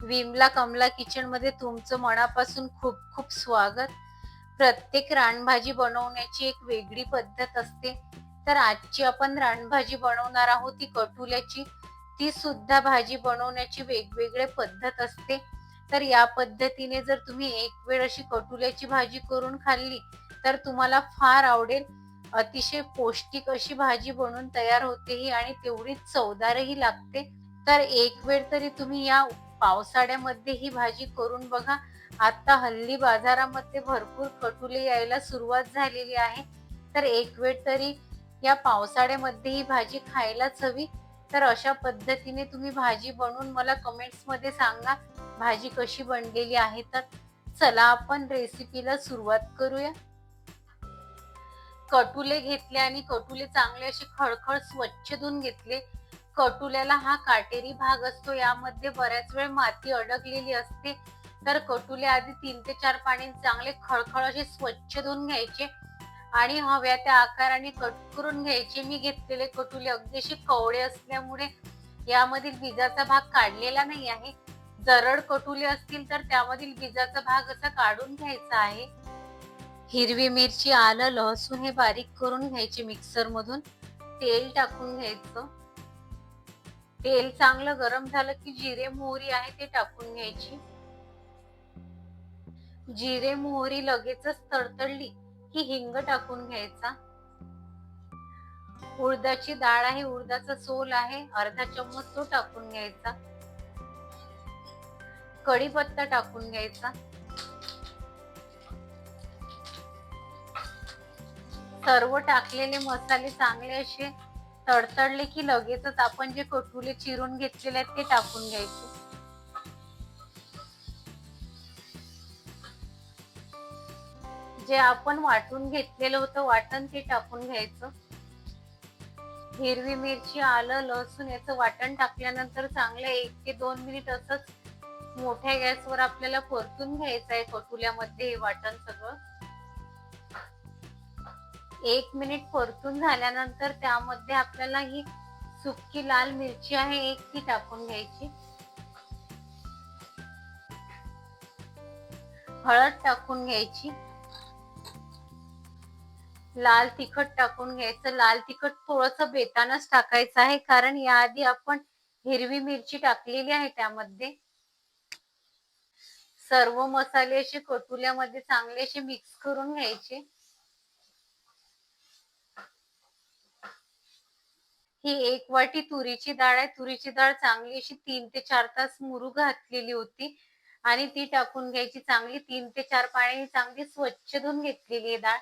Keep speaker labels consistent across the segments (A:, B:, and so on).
A: Vimala Kamala kitchen मध्ये तुमचं मनापासून खूप खूप स्वागत. प्रत्येक रानभाजी बनवण्याची एक वेगळी पद्धत असते. तर आजची आपण रानभाजी बनवणार आहोत ती कटुल्याची. ती सुद्धा भाजी बनवण्याची वेगवेगळी पद्धत असते. तर या पद्धतीने जर तुम्ही एक वेळ अशी कटुल्याची भाजी करून खाल्ली तर तुम्हाला फार आवडेल. अतिशय पौष्टिक अशी भाजी बनवून तयार होते ही आणि तेवढीच चवदारही लागते. तर एक वेळ तरी तुम्ही या पावसाळ्यामध्ये ही भाजी करून बघा. आता हल्ली बाजारामध्ये भरपूर कटुले यायला सुरुवात झालेली आहे. तर एक वेळ तरी या पावसाळ्यामध्ये ही भाजी खायलाच हवी. तर अशा पद्धतीने तुम्ही भाजी बनवून मला कमेंट्स मध्ये सांगा भाजी कशी बनलेली आहे. तर चला आपण रेसिपीला सुरुवात करूया. कटुले घेतले आणि कटुले चांगले असे खळखळ स्वच्छ धुवून घेतले. कटुल्याला हा काटेरी भाग असतो, यामध्ये बऱ्याच वेळ माती अडकलेली असते. तर कटुले आधी 3 ते 4 पाण्याने चांगले खळखळ असे स्वच्छ धुवून घ्यायचे आणि हव्या त्या आकाराने कट करून घ्यायचे. मी घेतलेले कटुले अगदीशी कवळे असल्यामुळे यामधील बीजाचा भाग काढलेला नाही आहे. जरड कटुले असतील तर त्यामधील बीजाचा भाग असा काढून घ्यायचा आहे. हिरवी मिरची, आलं, लसूण हे बारीक करून घ्यायचे मिक्सर मधून. तेल टाकून घ्यायचं. तेल चांगलं गरम झालं की जिरे मोहरी आहे ते टाकून घ्यायची. जिरे मोहरी लगेचच तडतडली की हिंग टाकून घ्यायचा. उडदाची डाळ आहे, उडदाचा सोल आहे अर्धा चम्मच तो टाकून घ्यायचा. कढीपत्ता टाकून घ्यायचा. सर्व टाकलेले मसाले चांगले असे तडतडले की लगेचच आपण जे कटुले चिरून घेतलेले आहेत ते टाकून घ्यायचे. जे आपण वाटून घेतलेलं होतं वाटण ते टाकून घ्यायचं. हिरवी मिरची, आलं, लसूण याचं वाटण टाकल्यानंतर चांगलं 1 ते 2 मिनिट असंच मोठ्या गॅसवर आपल्याला परतून घ्यायचं आहे कटुल्यामध्ये हे वाटण सगळं. 1 मिनिट परतून झाल्यानंतर त्यामध्ये आपल्याला ही सुकी लाल मिरची आहे एक ती टाकून घ्यायची. हळद टाकून घ्यायची. लाल तिखट टाकून घ्यायचं. लाल तिखट थोडंसं बेतानच टाकायचं आहे कारण याआधी आपण हिरवी मिरची टाकलेली आहे त्यामध्ये. सर्व मसाले असे कटुल्यामध्ये चांगले असे मिक्स करून घ्यायचे. ही 1 वाटी तुरीची डाळ आहे. तुरीची डाळ चांगली अशी 3 ते 4 तास मुरू घातलेली होती आणि ती टाकून घ्यायची. चांगली 3 ते 4 पाण्याने चांगली स्वच्छ धुवून घेतलेली आहे डाळ.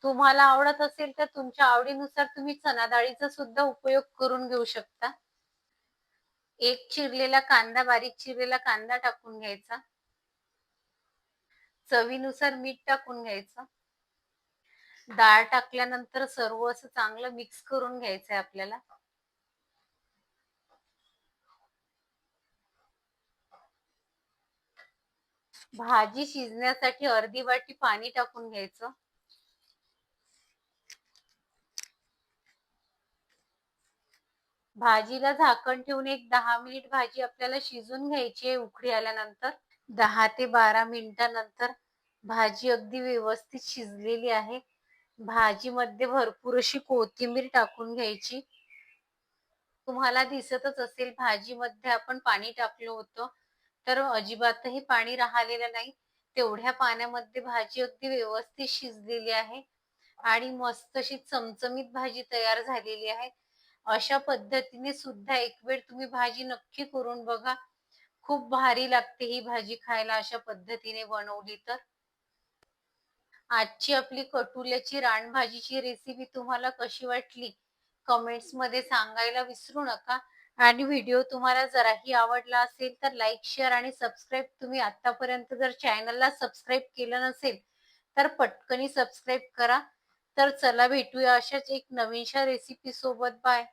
A: तुम्हाला आवडत असेल तर तुमच्या आवडीनुसार तुम्ही चणा डाळीचा सुद्धा उपयोग करून घेऊ शकता. एक चिरलेला कांदा, बारीक चिरलेला कांदा टाकून घ्यायचा. चवीनुसार मीठ टाकून घ्यायचं. डाळ टाकल्यानंतर सर्व असं चांगलं मिक्स करून घ्यायचंय आपल्याला. भाजी शिजण्यासाठी अर्धी वाटी पाणी टाकून घ्यायचं. भाजीला झाकण ठेवून एक 10 मिनिट भाजी आपल्याला शिजून घ्यायची आहे उकळी आल्यानंतर. 10 ते 12 मिनिटानंतर भाजी अगदी व्यवस्थित शिजलेली आहे. भाजीमध्ये भरपूर अशी कोथिंबीर टाकून घ्यायची. तुम्हाला दिसतच असेल भाजीमध्ये आपण पाणी टाकलं होतं तर अजिबातही पाणी राहिलेलं नाही. तेवढ्या पाण्यामध्ये भाजी अगदी व्यवस्थित शिजलेली आहे आणि मस्त अशी चमचमीत भाजी तयार झालेली आहे. अशा पद्धतीने सुद्धा एक वेळ तुम्ही भाजी नक्की करून बघा. खूप भारी लागते ही भाजी खायला अशा पद्धतीने बनवली तर. आजची आपली कटुल्याची रानभाजीची रेसिपी तुम्हाला कशी वाटली कमेंट्स मध्ये सांगायला विसरू नका. आणि व्हिडिओ तुम्हाला जराही आवडला असेल तर लाईक, शेअर आणि सबस्क्राईब. तुम्ही आतापर्यंत जर चॅनलला सबस्क्राईब केलं नसेल तर पटकनी सबस्क्राईब करा. तर चला भेटूया अशाच एक नवीनशा रेसिपी सोबत. बाय.